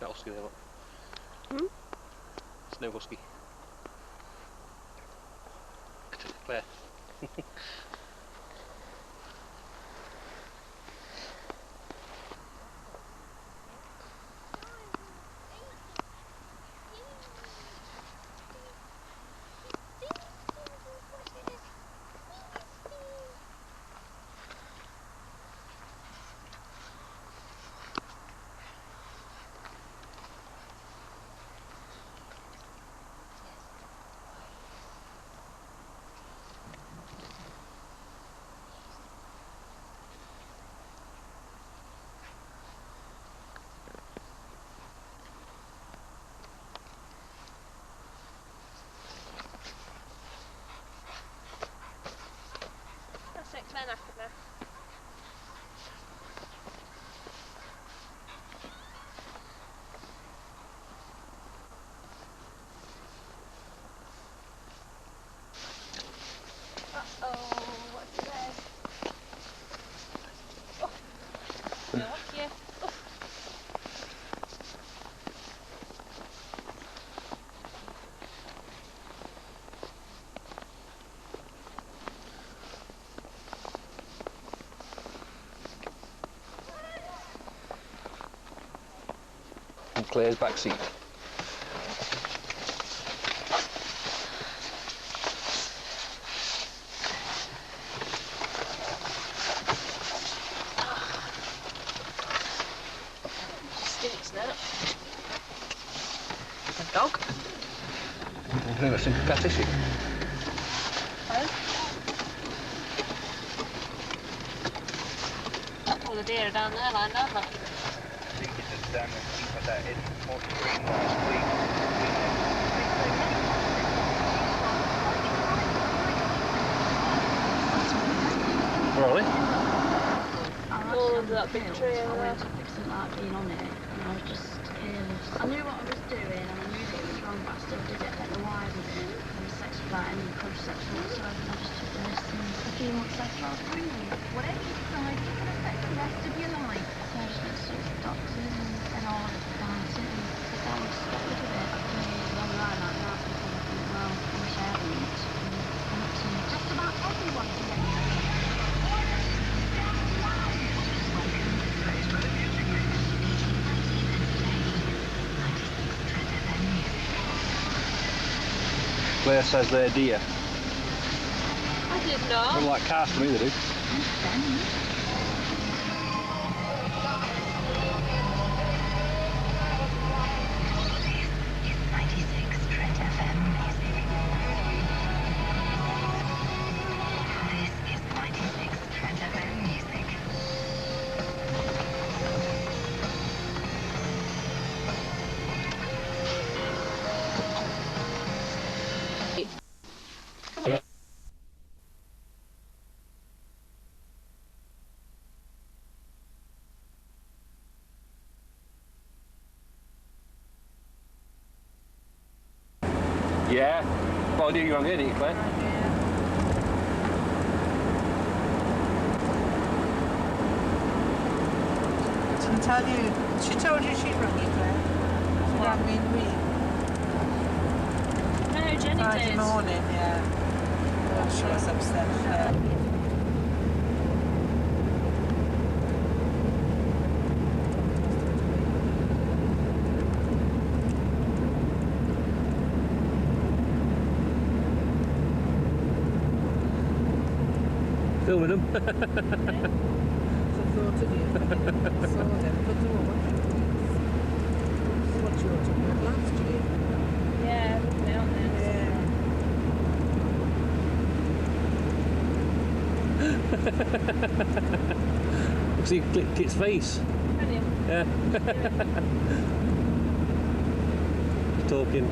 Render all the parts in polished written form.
that husky there, look. Hmm? It's no husky. Claire. That's it, Claire knackered now. Uh-oh, what's this? Oh, got you. Oh. And Claire's back seat. Stinks now. A dog? I think that's some cat issue. All the deer are down there lined up. I think it's just down and keep that in more screen last week. Where are they? All under that big tree over there. I wasn't like being on it, and I was just careless. I knew what I was doing, and I knew that it was wrong, but I still did it. I don't know why I didn't. I was sex for that, any contraception whatsoever, and I just took this. And a few months later, I was pregnant. Whatever you decide, it can affect the rest of your life. So I just went to the doctors and said, oh, I'll advance it, and said, oh, I'll just get rid of it. After years long ride like that, people think, well, I wish I hadn't. And up to just about everyone can get rid of it. Claire says they're deer. I didn't know. They're like cars to me, they do. Yeah. Well, I do you wrong here, didn't you, Claire? She tell you, she told you she'd rung you, Claire. She rang me in No, Jenny Friday did. morning, yeah. Oh, she was upset, yeah. Filming them. I thought of you. I saw them, but what you were talking about last year. Yeah, down there. See Kit's face. Yeah. He's talking.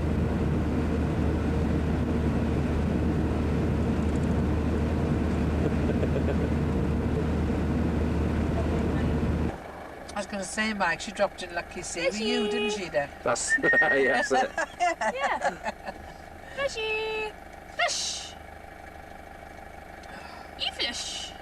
I was going to say, Mike, she dropped in Lucky Sea with you, didn't she, then? That's yes. Yeah. Fishy! Fish! You fish!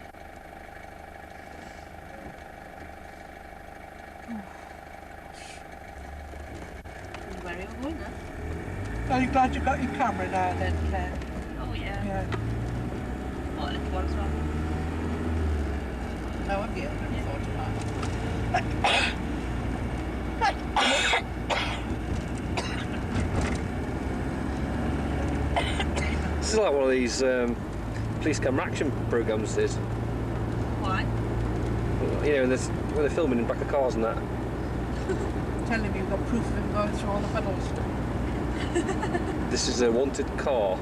Claire, you're going now. Are you glad you got your camera now then, Claire? Oh yeah. Yeah. What a little one as well. No, I've never thought about This is like one of these police camera action programmes. This, Why? you know, when they're filming in back of cars and that. Tell him you've got proof of him going through all the puddles. This is a wanted car.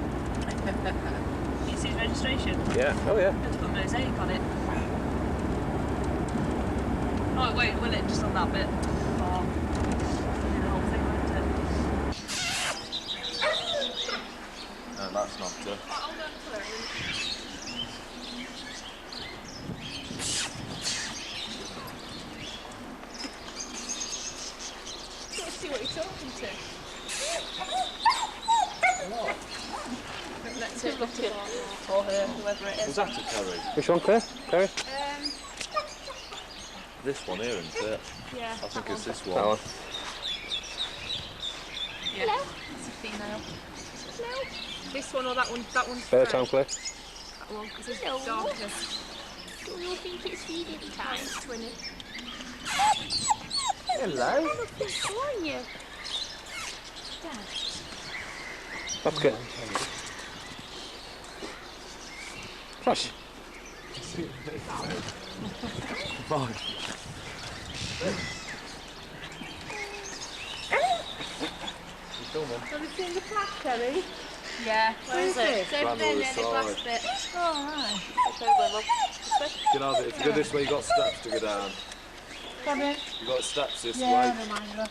You see his registration? Yeah. Oh yeah. It's got mosaic on it. Oh, it won't, will it? Just on that bit. Oh. The whole thing, won't it? No, that's not good. Let's see what you're talking to. Let's have a look at or her, whoever it Was is. that a Kerry? Which one, Claire? Claire? This one here, isn't it? Yeah. I think it's this That one. one. Yeah. It's a female. No. This one or that one? That one's Fair grey. time, Claire. That one, because it's darker. Do you think it's feeding time? It's twinny. Hello. What's on you? That's good. Flash. Fine. You filming? Have you seen the plaque, Kelly? Yeah. Where is it? It's over Round there the near the other glass side. bit. Oh, right. It's over, Mum. You know, if you go this way, you got steps to go down. Come in. You got steps this Yeah, way. reminder.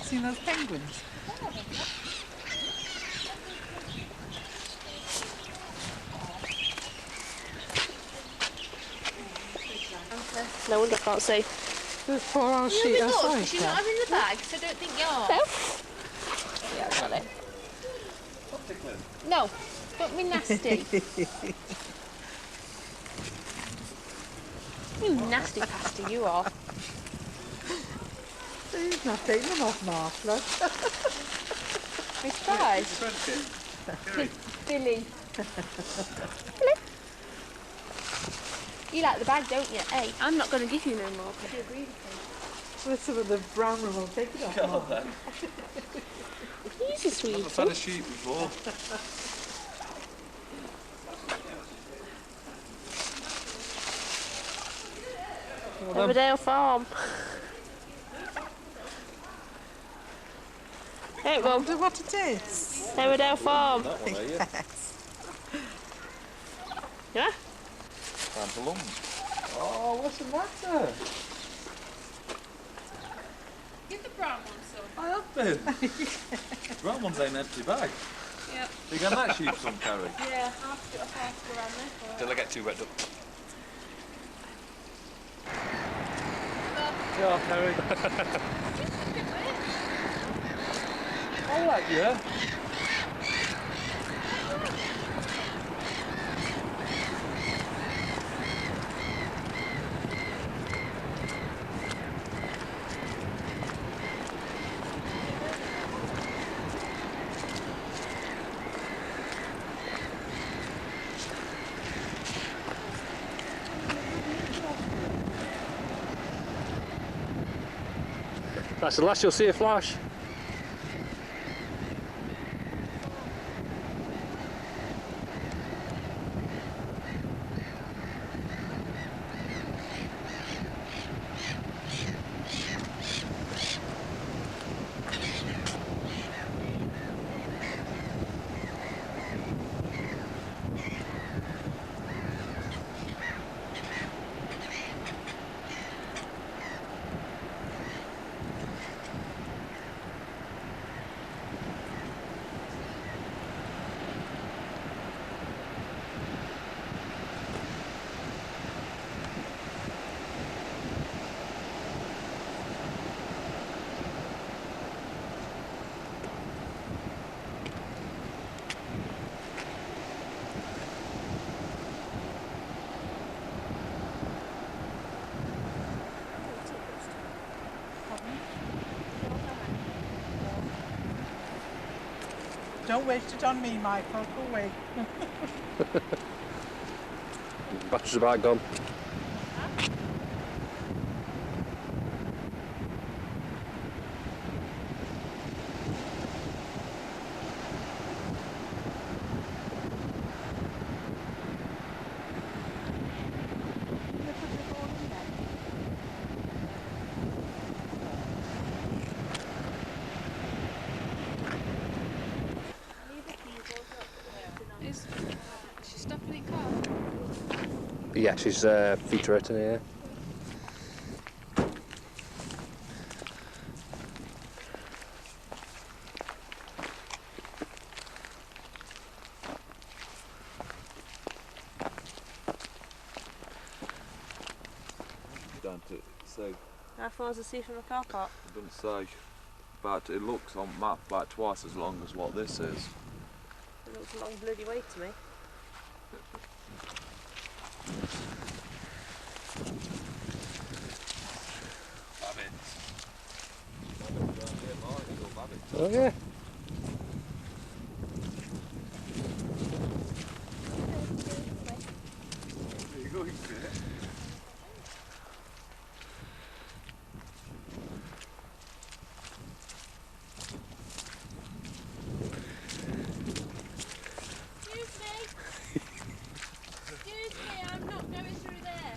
Seen those penguins? No wonder I can't see. There's 4 hours sheet outside. She's not having the bag, so I don't think you're. No. Yeah, got it. No, don't be nasty. You nasty pasty, you are. He's not taking them off, Martha. Miss Price. Billy. Hello. You like the bag, don't you? Hey, I'm not going to give you no more because you agree with me. Well, some of the brown room will take it off. Martha. He's a sweet. I've had a sheep before. Everdale Farm. Hey, I Mum. wonder what it is. Everdale Farm. That one, are you? Yeah? Pantaloons. Oh, what's the matter? Give the brown one some. I have been. Brown one's an empty bag. Yep. You get that sheep some Kerry? Yeah, I'll have to get a half around there. Till I get too wet up. Yeah, Kerry. All right, yeah. That's the last you'll see a flash. Don't waste it on me, Michael. Go away. Battery's about gone. Is she stopping in car? Yeah, she's featureting here. Don't it say? How far is the sea from the car park? It doesn't say. But it looks on map about twice as long as what this is. It looks a long bloody way to me. Oh yeah. Excuse me, I'm not going through there.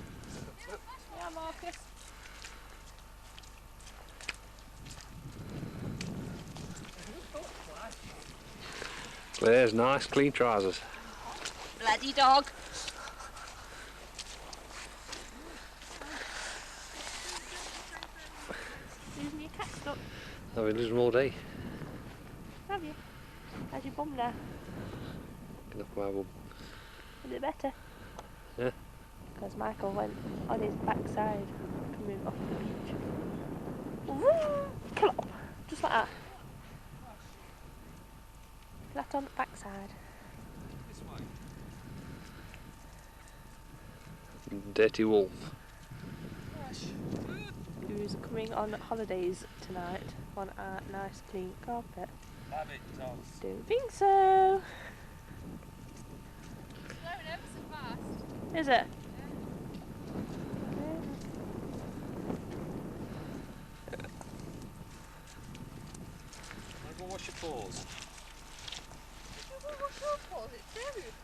Yeah, Marcus. There's nice clean trousers. Bloody dog. Losing your cat stuck, I've been losing all day. have you? How's your bum now? Look at my bum. Is it better? Yeah. Because Michael went on his backside coming off the beach. Woo! Clop! Just like that. Flat on the backside. Dirty wolf. Who's coming on holidays tonight on our nice clean carpet? Don't think so. Is it? Go wash your paws. What's your paws? It's rude.